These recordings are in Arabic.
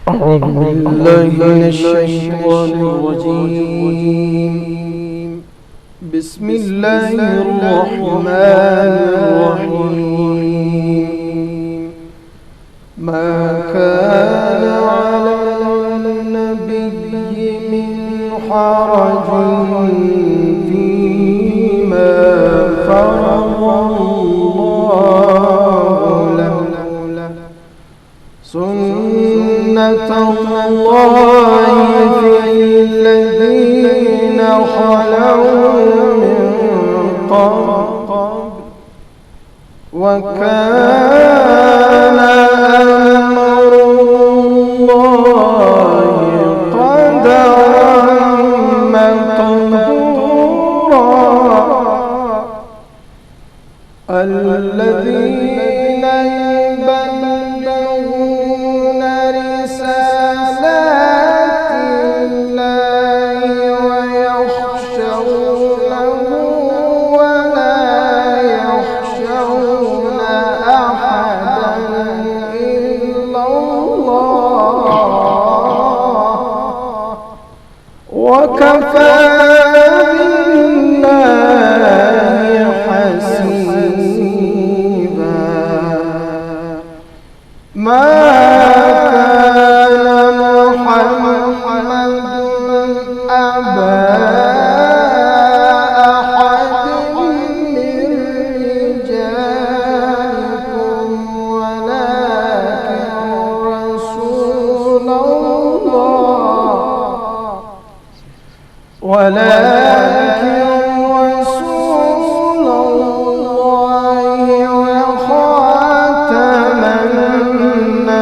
أعوذ بالله من الشيطان الرجيم. بسم الله الرحمن الرحيم. ما كان على النبي من حرج فيما فرض الله له، سنة الله في الذين خلوا من قبل، وكان أمر الله قدرا مقدورا. الذين يبلغون رسالات الله ويخشونه ولا يخشون أحدا إلا الله، وكفى بالله حسيبا. ما كان محمد أبا أحد من رجالكم ولكن رسول الله وخاتم النبيين،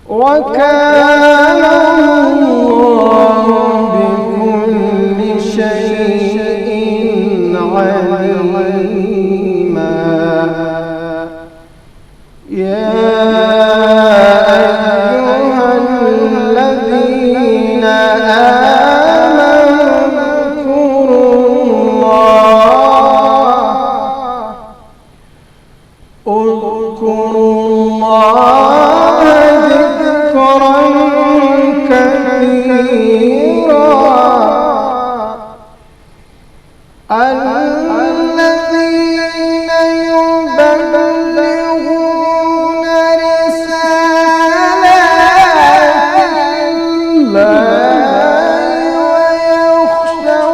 وكان الله بكل شيء عليما. يا أيها الذين آمنوا اذكروا الله ذكرا كثيرا. الذين يبلغون رسالات الله ويخشونه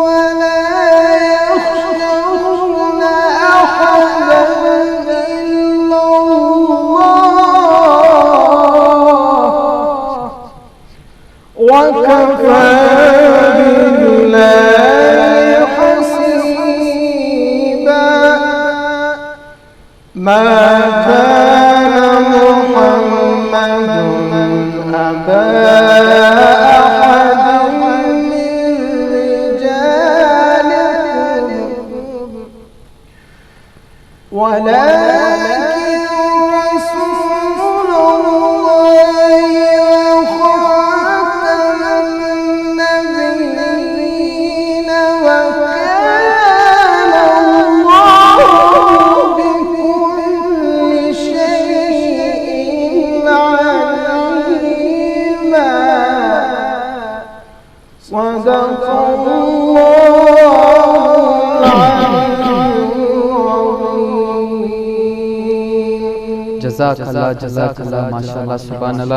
ولا يخشون أحدا إلا الله، وكفى بالله حسيبا. ما كان محمد أبا أحد من رجالكم ولكن رسول الله وخاتم النبيين، وكان الله بكل شيء عليما. صدق الله العظيم. جزاك الله ما شاء الله سبحان الله.